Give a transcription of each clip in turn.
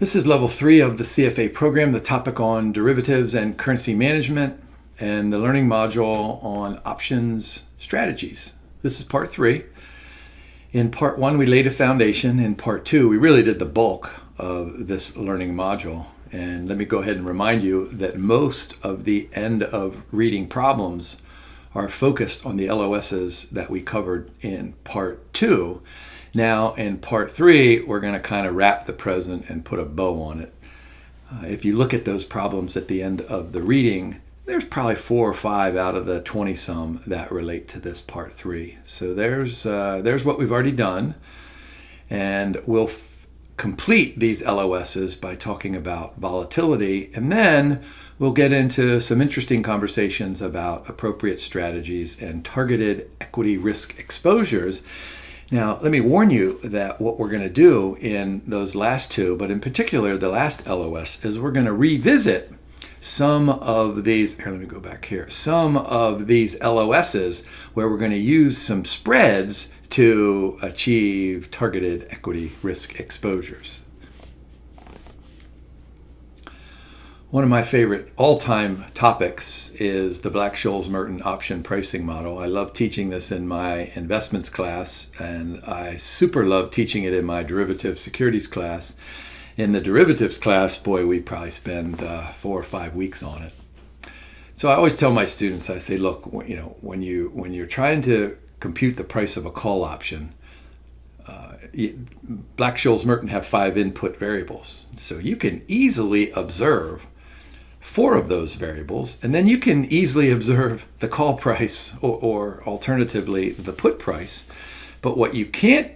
This is level 3 of the CFA program, the topic on derivatives and currency management, and the learning module on options strategies. This is part 3. In part 1, we laid a foundation. In part 2, we really did the bulk of this learning module. And let me go ahead and remind you that most of the end of reading problems are focused on the LOSs that we covered in part 2. Now, in part 3, we're going to kind of wrap the present and put a bow on it. If you look at those problems at the end of the reading, there's probably 4 or 5 out of the 20-some that relate to this part 3. So there's what we've already done. And we'll complete these LOSs by talking about volatility. And then we'll get into some interesting conversations about appropriate strategies and targeted equity risk exposures. Now, let me warn you that what we're going to do in those last 2, but in particular the last LOS, is we're going to revisit some of these, let me go back here, some of these LOSs where we're going to use some spreads to achieve targeted equity risk exposures. One of my favorite all-time topics is the Black-Scholes-Merton option pricing model. I love teaching this in my investments class, and I super love teaching it in my derivative securities class. In the derivatives class, boy, we probably spend 4 or 5 weeks on it. So I always tell my students, I say, look, when you're trying to compute the price of a call option, Black-Scholes-Merton have 5 input variables. So you can easily observe 4 of those variables, and then you can easily observe the call price or alternatively the put price. But what you can't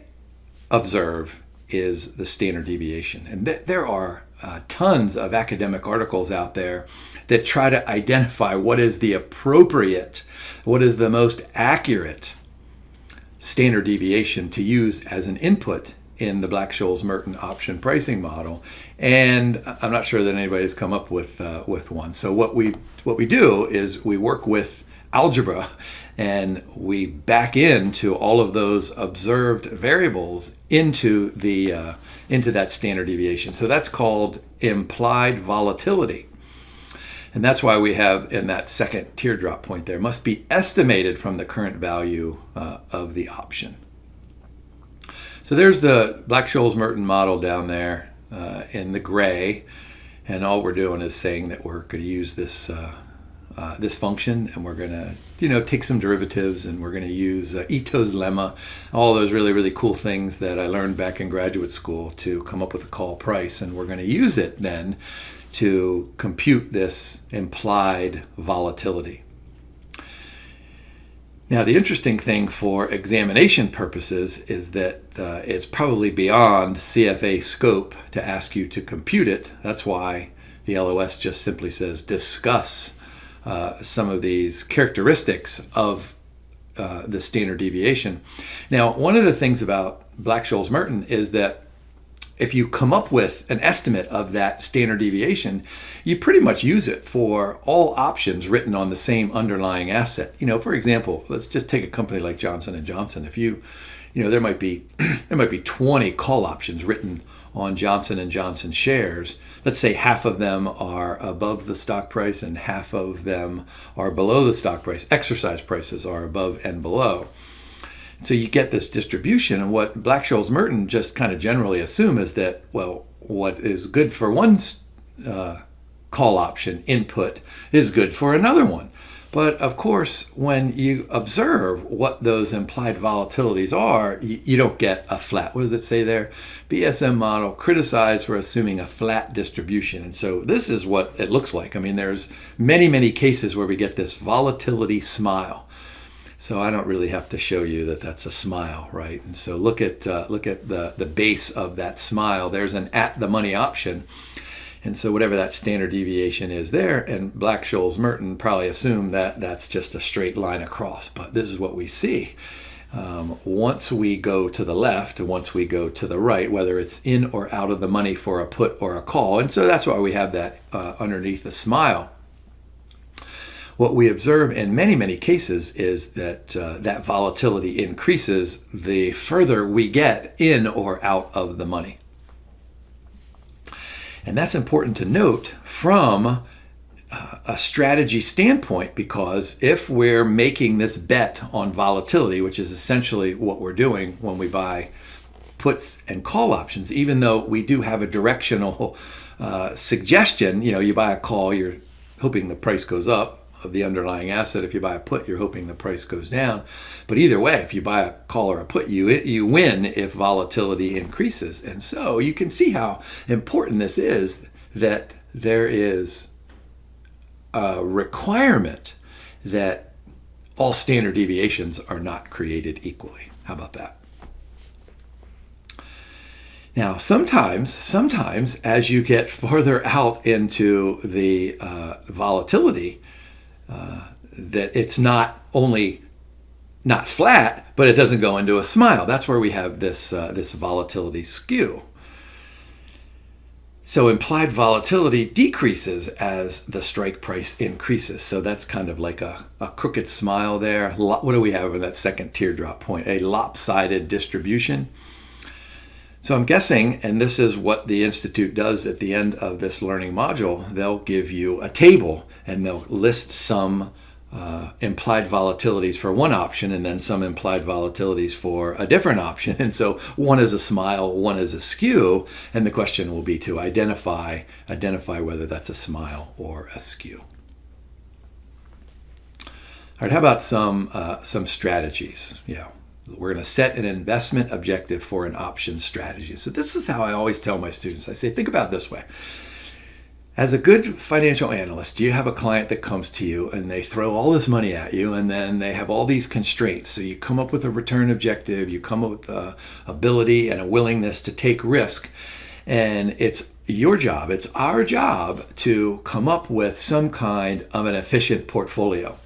observe is the standard deviation. And there are tons of academic articles out there that try to identify what is the appropriate, what is the most accurate standard deviation to use as an input in the Black-Scholes-Merton option pricing model, and I'm not sure that anybody's come up with one. So what we do is we work with algebra, and we back into all of those observed variables into that standard deviation. So that's called implied volatility, and that's why we have in that second teardrop point there, must be estimated from the current value of the option. So there's the Black-Scholes-Merton model down there in the gray, and all we're doing is saying that we're going to use this function, and we're going to take some derivatives, and we're going to use Ito's lemma, all those really, really cool things that I learned back in graduate school to come up with a call price, and we're going to use it then to compute this implied volatility. Now, the interesting thing for examination purposes is that it's probably beyond CFA scope to ask you to compute it. That's why the LOS just simply says discuss some of these characteristics of the standard deviation. Now, one of the things about Black-Scholes-Merton is that if you come up with an estimate of that standard deviation, you pretty much use it for all options written on the same underlying asset. For example, let's just take a company like Johnson & Johnson. If there might be 20 call options written on Johnson & Johnson shares. Let's say half of them are above the stock price and half of them are below the stock price. Exercise prices are above and below. So you get this distribution, and what Black-Scholes-Merton just kind of generally assume is that, well, what is good for one call option input is good for another one. But of course, when you observe what those implied volatilities are, you don't get a flat. What does it say there? BSM model criticized for assuming a flat distribution. And so this is what it looks like. I mean, there's many, many cases where we get this volatility smile. So I don't really have to show you that that's a smile, right? And so look at the base of that smile. There's an at the money option. And so whatever that standard deviation is there, and Black-Scholes-Merton probably assume that that's just a straight line across. But this is what we see. Once we go to the left, once we go to the right, whether it's in or out of the money for a put or a call. And so that's why we have that underneath the smile. What we observe in many, many cases is that that volatility increases the further we get in or out of the money. And that's important to note from a strategy standpoint, because if we're making this bet on volatility, which is essentially what we're doing when we buy puts and call options, even though we do have a directional suggestion, you buy a call, you're hoping the price goes up of the underlying asset. If you buy a put, you're hoping the price goes down. But either way, if you buy a call or a put, you win if volatility increases. And so you can see how important this is, that there is a requirement that all standard deviations are not created equally. How about that? Now, sometimes as you get farther out into the volatility, that it's not only not flat, but it doesn't go into a smile. That's where we have this volatility skew. So implied volatility decreases as the strike price increases. So that's kind of like a crooked smile there. What do we have in that second teardrop point? A lopsided distribution. So I'm guessing, and this is what the Institute does at the end of this learning module, they'll give you a table and they'll list some implied volatilities for one option and then some implied volatilities for a different option. And so one is a smile, one is a skew, and the question will be to identify whether that's a smile or a skew. All right, how about some strategies? Yeah. We're going to set an investment objective for an option strategy. So this is how I always tell my students. I say, think about it this way. As a good financial analyst, you have a client that comes to you and they throw all this money at you, and then they have all these constraints. So you come up with a return objective, you come up with the ability and a willingness to take risk. And it's your job, it's our job to come up with some kind of an efficient portfolio.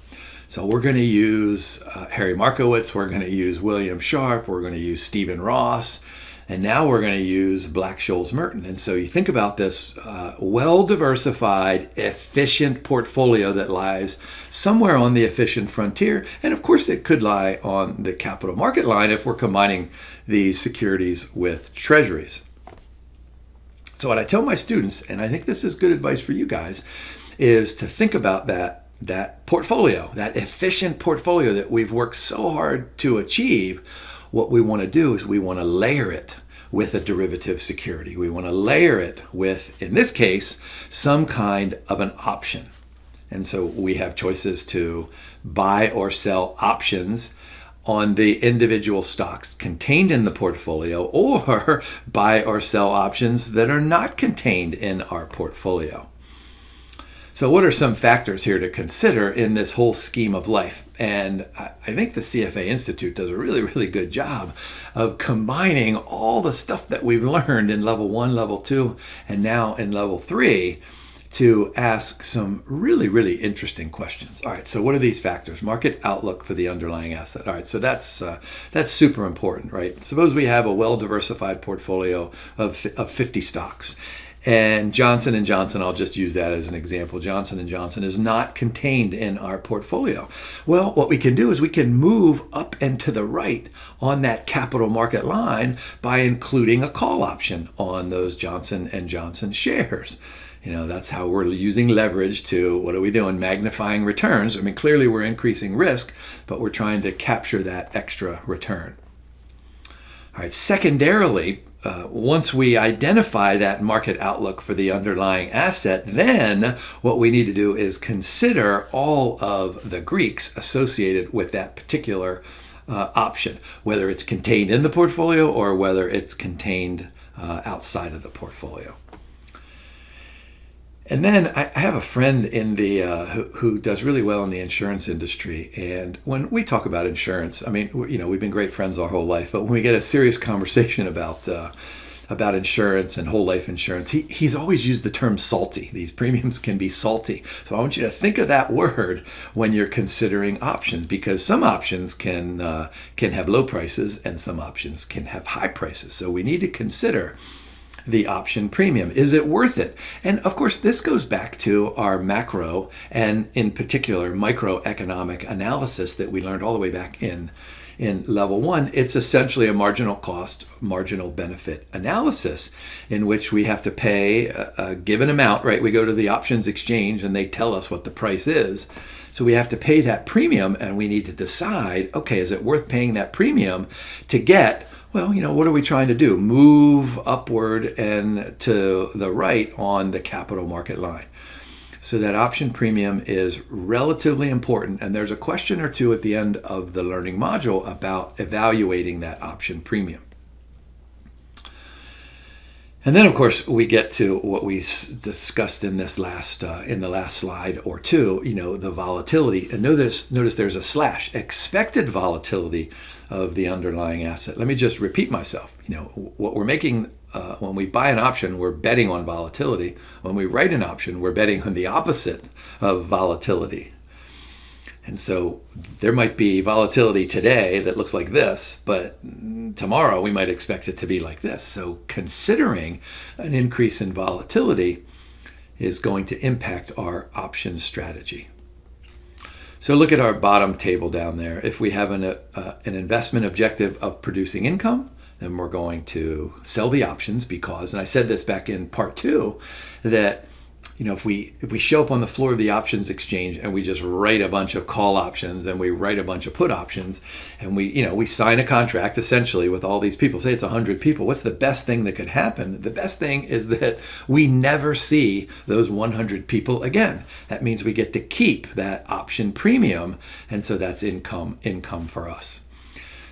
So we're going to use Harry Markowitz, we're going to use William Sharpe, we're going to use Stephen Ross, and now we're going to use Black-Scholes-Merton. And so you think about this well-diversified, efficient portfolio that lies somewhere on the efficient frontier. And of course, it could lie on the capital market line if we're combining these securities with treasuries. So what I tell my students, and I think this is good advice for you guys, is to think about that portfolio, that efficient portfolio that we've worked so hard to achieve. What we want to do is we want to layer it with a derivative security. We want to layer it with, in this case, some kind of an option. And so we have choices to buy or sell options on the individual stocks contained in the portfolio, or buy or sell options that are not contained in our portfolio. So what are some factors here to consider in this whole scheme of life? And I think the CFA Institute does a really, really good job of combining all the stuff that we've learned in level 1, level 2, and now in level 3 to ask some really, really interesting questions. All right, so what are these factors? Market outlook for the underlying asset. All right, so that's super important, right? Suppose we have a well-diversified portfolio of 50 stocks. And Johnson & Johnson, I'll just use that as an example. Johnson & Johnson is not contained in our portfolio. Well, what we can do is we can move up and to the right on that capital market line by including a call option on those Johnson & Johnson shares. That's how we're using leverage to, what are we doing? Magnifying returns. I mean, clearly we're increasing risk, but we're trying to capture that extra return. All right, secondarily, once we identify that market outlook for the underlying asset, then what we need to do is consider all of the Greeks associated with that particular option, whether it's contained in the portfolio or whether it's contained outside of the portfolio. And then I have a friend in the who does really well in the insurance industry. And when we talk about insurance, I mean, we've been great friends our whole life. But when we get a serious conversation about insurance and whole life insurance, he's always used the term salty. These premiums can be salty. So I want you to think of that word when you're considering options, because some options can have low prices and some options can have high prices. So we need to consider the option premium. Is it worth it? And of course, this goes back to our macro and in particular microeconomic analysis that we learned all the way back in In level 1, it's essentially a marginal cost, marginal benefit analysis in which we have to pay a given amount, right? We go to the options exchange and they tell us what the price is. So we have to pay that premium, and we need to decide, okay, is it worth paying that premium to get, well, what are we trying to do? Move upward and to the right on the capital market line. So that option premium is relatively important, and there's a question or two at the end of the learning module about evaluating that option premium. And then, of course, we get to what we discussed in this last in the last slide or two. The volatility. And notice there's a slash. Expected volatility of the underlying asset. Let me just repeat myself. What we're making when we buy an option, we're betting on volatility. When we write an option, we're betting on the opposite of volatility. And so there might be volatility today that looks like this, but tomorrow we might expect it to be like this. So considering an increase in volatility is going to impact our option strategy. So look at our bottom table down there. If we have an investment objective of producing income, then we're going to sell the options because, and I said this back in part 2, that if we show up on the floor of the options exchange and we just write a bunch of call options and we write a bunch of put options and we sign a contract essentially with all these people, say it's 100 people, what's the best thing that could happen? The best thing is that we never see those 100 people again. That means we get to keep that option premium, and so that's income for us.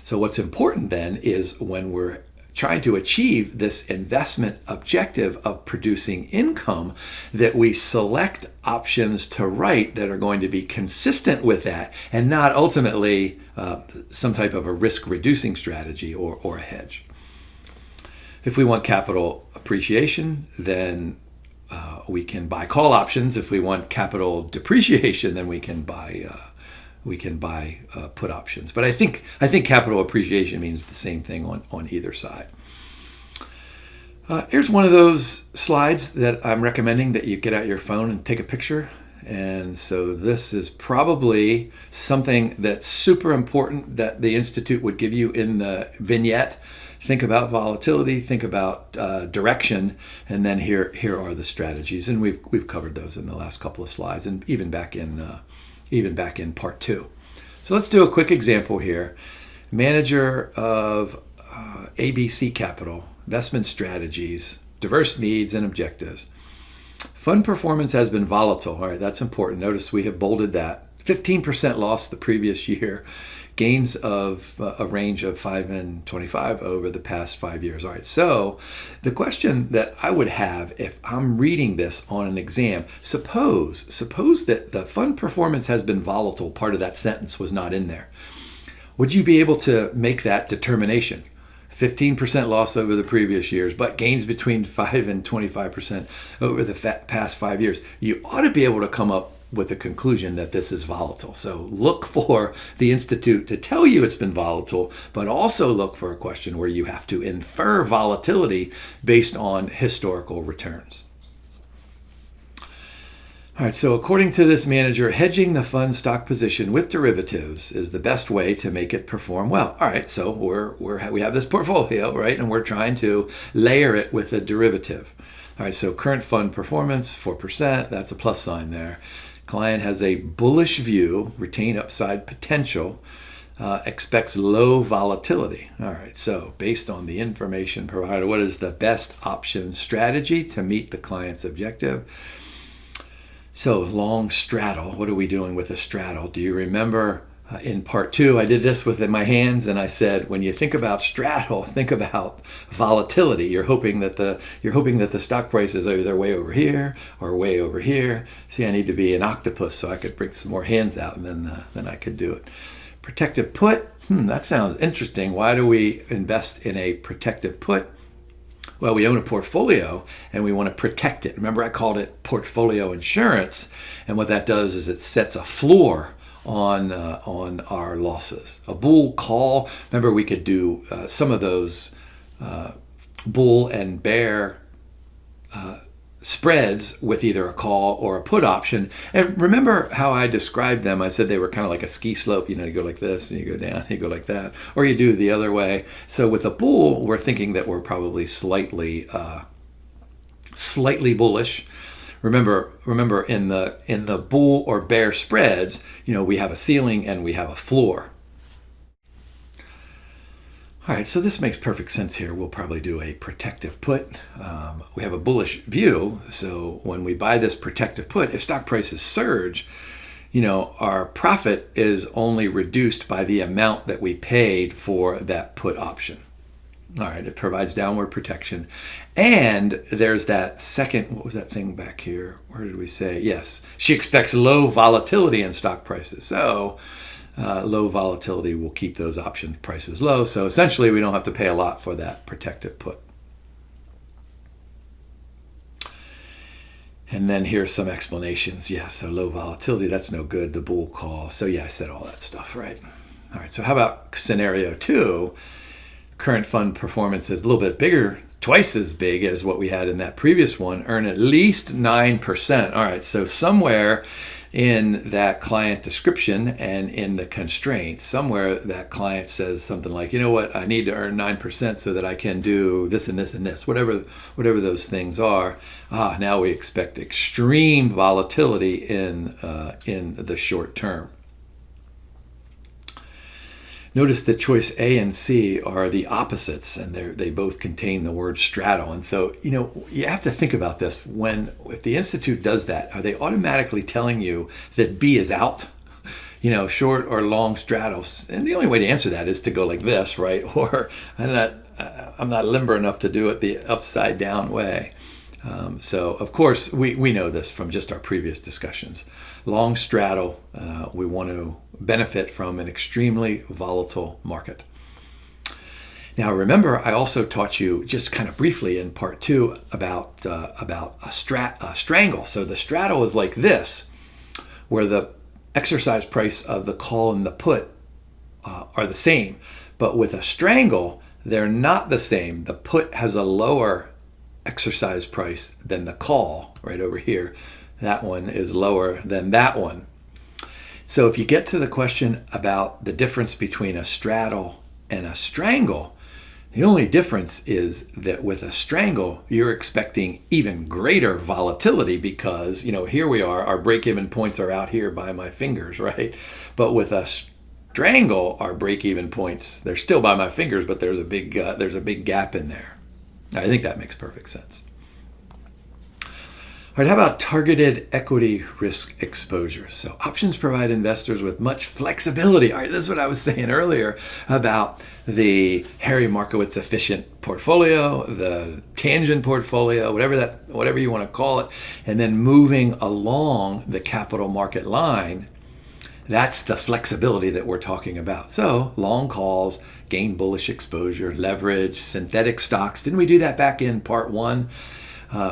So what's important then is when we're trying to achieve this investment objective of producing income, that we select options to write that are going to be consistent with that and not ultimately some type of a risk reducing strategy or a hedge. If we want capital appreciation, then we can buy call options. If we want capital depreciation, then we can buy put options. But I think capital appreciation means the same thing on either side. Here's one of those slides that I'm recommending that you get out your phone and take a picture. And so this is probably something that's super important that the Institute would give you in the vignette. Think about volatility, think about direction, and then here are the strategies. And we've covered those in the last couple of slides, and even back in part 2. So let's do a quick example here. Manager of ABC Capital, investment strategies, diverse needs and objectives. Fund performance has been volatile. All right, that's important. Notice we have bolded that. 15% loss the previous year. Gains of a range of 5 and 25 over the past 5 years. All right, so the question that I would have if I'm reading this on an exam, suppose that the fund performance has been volatile, part of that sentence was not in there. Would you be able to make that determination? 15% loss over the previous years, but gains between 5 and 25% over the past 5 years. You ought to be able to come up with the conclusion that this is volatile. So look for the Institute to tell you it's been volatile, but also look for a question where you have to infer volatility based on historical returns. All right, so according to this manager, hedging the fund stock position with derivatives is the best way to make it perform well. All right, so we have this portfolio, right, and we're trying to layer it with a derivative. All right, so current fund performance, 4%, that's a plus sign there. Client has a bullish view, retain upside potential, expects low volatility. All right, so based on the information provided, what is the best option strategy to meet the client's objective? So long straddle, what are we doing with a straddle? Do you remember in part 2, I did this with my hands and I said, when you think about straddle, think about volatility. You're hoping that the stock price is either way over here or way over here. See, I need to be an octopus so I could bring some more hands out and then I could do it. Protective put, that sounds interesting. Why do we invest in a protective put? Well, we own a portfolio and we want to protect it. Remember, I called it portfolio insurance. And what that does is it sets a floor on our losses. A bull call, remember we could do some of those bull and bear spreads with either a call or a put option. And remember how I described them? I said they were kind of like a ski slope. You know, you go like this and you go down, you go like that, or you do the other way. So with a bull, we're thinking that we're probably slightly bullish. Remember in the bull or bear spreads, you know, we have a ceiling and we have a floor. All right, so this makes perfect sense here. We'll probably do a protective put. We have a bullish view, so when we buy this protective put, if stock prices surge, you know, our profit is only reduced by the amount that we paid for that put option. All right, it provides downward protection. And there's that second, what was that thing back here? Where did we say? Yes, she expects low volatility in stock prices. So low volatility will keep those option prices low. So essentially, we don't have to pay a lot for that protective put. And then here's some explanations. Yeah, so low volatility, that's no good. The bull call. So yeah, I said all that stuff, right? All right, so how about scenario 2? Current fund performance is a little bit bigger, twice as big as what we had in that previous one, earn at least 9%. All right, so somewhere in that client description and in the constraints, somewhere that client says something like, you know what, I need to earn 9% so that I can do this and this and this, whatever those things are. Now we expect extreme volatility in the short term. Notice that choice A and C are the opposites, and they both contain the word straddle. And so, you know, you have to think about this. If the Institute does that, are they automatically telling you that B is out? You know, short or long straddles. And the only way to answer that is to go like this, right? Or I'm not limber enough to do it the upside down way. So, of course, we know this from just our previous discussions. Long straddle, we want to benefit from an extremely volatile market. Now, remember, I also taught you just kind of briefly in part 2 about a strangle. So the straddle is like this, where the exercise price of the call and the put are the same. But with a strangle, they're not the same. The put has a lower exercise price than the call right over here. That one is lower than that one. So if you get to the question about the difference between a straddle and a strangle, the only difference is that with a strangle, you're expecting even greater volatility because, you know, here we are, our break-even points are out here by my fingers, right? But with a strangle, our break-even points, they're still by my fingers, but there's a big gap in there. I think that makes perfect sense. All right, how about targeted equity risk exposure? So options provide investors with much flexibility. All right, this is what I was saying earlier about the Harry Markowitz efficient portfolio, the tangent portfolio, whatever you want to call it, and then moving along the capital market line. That's the flexibility that we're talking about. So long calls, gain bullish exposure, leverage, synthetic stocks. Didn't we do that back in part 1?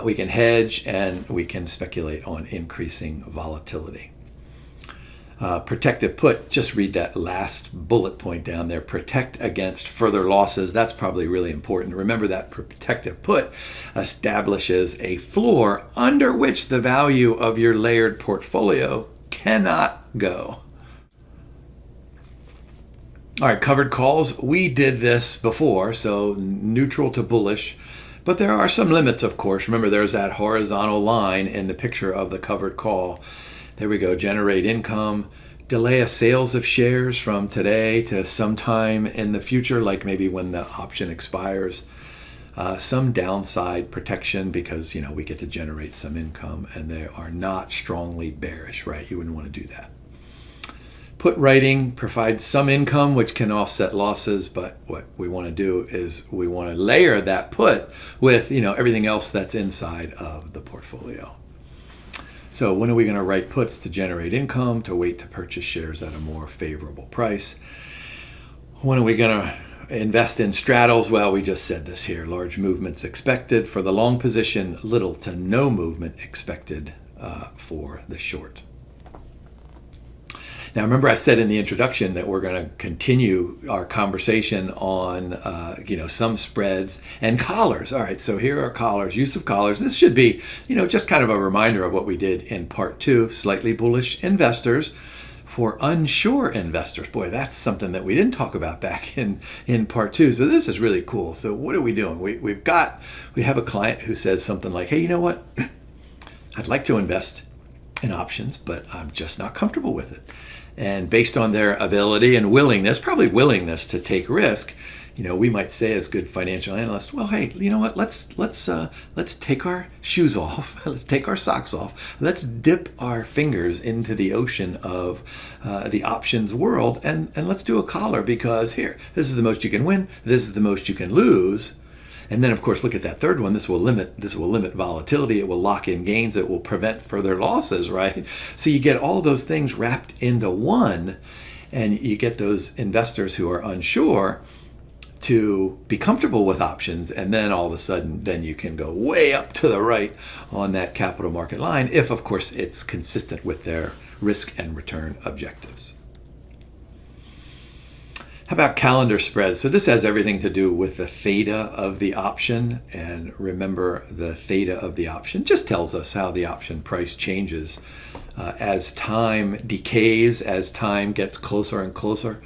We can hedge and we can speculate on increasing volatility. Protective put, just read that last bullet point down there. Protect against further losses. That's probably really important. Remember that protective put establishes a floor under which the value of your layered portfolio cannot go. All right, covered calls. We did this before, so neutral to bullish. But there are some limits, of course. Remember, there's that horizontal line in the picture of the covered call. There we go. Generate income. Delay a sales of shares from today to sometime in the future, like maybe when the option expires. Some downside protection because, you know, we get to generate some income and they are not strongly bearish, right? You wouldn't want to do that. Put writing provides some income which can offset losses, but what we want to do is we want to layer that put with, you know, everything else that's inside of the portfolio. So when are we going to write puts to generate income, to wait to purchase shares at a more favorable price? When are we going to invest in straddles? Well, we just said this here. Large movements expected for the long position, little to no movement expected for the short. Now, remember I said in the introduction that we're going to continue our conversation on, some spreads and collars. All right, so here are collars, use of collars. This should be, just kind of a reminder of what we did in part 2, slightly bullish investors for unsure investors. Boy, that's something that we didn't talk about back in part 2. So this is really cool. So what are we doing? We have a client who says something like, hey, you know what? I'd like to invest in options, but I'm just not comfortable with it. And based on their ability and willingness, probably willingness to take risk, we might say as good financial analysts, well, hey, you know what? Let's take our shoes off. Let's take our socks off. Let's dip our fingers into the ocean of the options world, and let's do a collar, because here, this is the most you can win. This is the most you can lose. And then, of course, look at that third one. This will limit volatility. It will lock in gains. It will prevent further losses, right? So you get all those things wrapped into one, and you get those investors who are unsure to be comfortable with options, and then all of a sudden, then you can go way up to the right on that capital market line, if, of course, it's consistent with their risk and return objectives. How about calendar spreads? So this has everything to do with the theta of the option. And remember, the theta of the option just tells us how the option price changes as time decays, as time gets closer and closer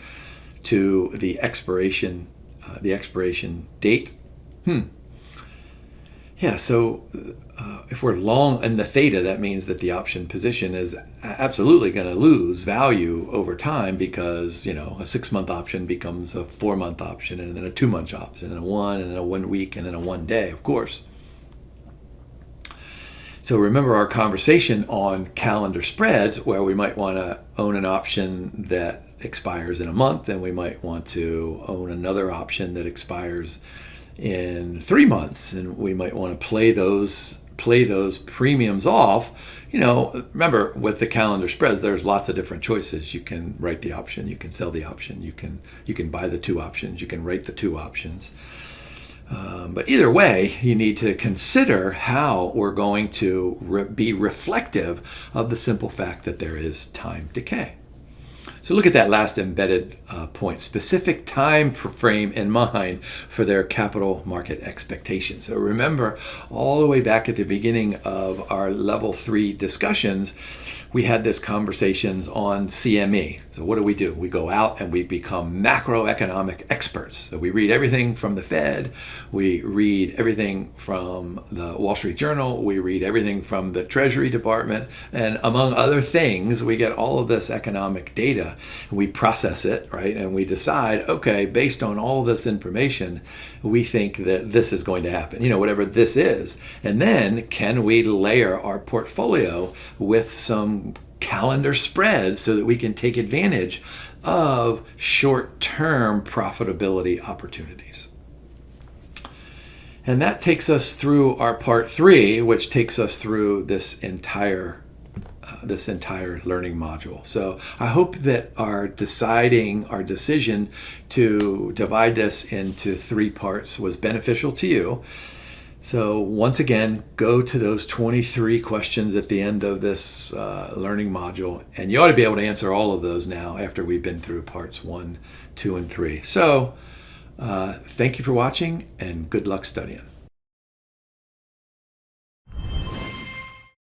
to the expiration date. Yeah, so if we're long in the theta, that means that the option position is absolutely going to lose value over time, because, a 6-month option becomes a 4-month option, and then a 2-month option, and a 1, and then a 1 week, and then a 1 day, of course. So remember our conversation on calendar spreads, where we might want to own an option that expires in a month, and we might want to own another option that expires in 3 months, and we might want to play those premiums off. Remember, with the calendar spreads, there's lots of different choices. You can write the option, you can sell the option, you can buy the 2 options, you can rate the 2 options. But either way, you need to consider how we're going to be reflective of the simple fact that there is time decay. So look at that last embedded point, specific time frame in mind for their capital market expectations. So remember, all the way back at the beginning of our level 3 discussions, we had this conversations on CME. So what do? We go out and we become macroeconomic experts. So we read everything from the Fed, we read everything from the Wall Street Journal, we read everything from the Treasury Department, and among other things, we get all of this economic data, and we process it, right? And we decide, okay, based on all this information, we think that this is going to happen, whatever this is. And then can we layer our portfolio with some calendar spreads so that we can take advantage of short-term profitability opportunities? And that takes us through our part 3, which takes us through this entire learning module. So I hope that our decision to divide this into 3 parts was beneficial to you. So once again, go to those 23 questions at the end of this learning module, and you ought to be able to answer all of those now after we've been through parts 1, 2, and 3. So thank you for watching, and good luck studying.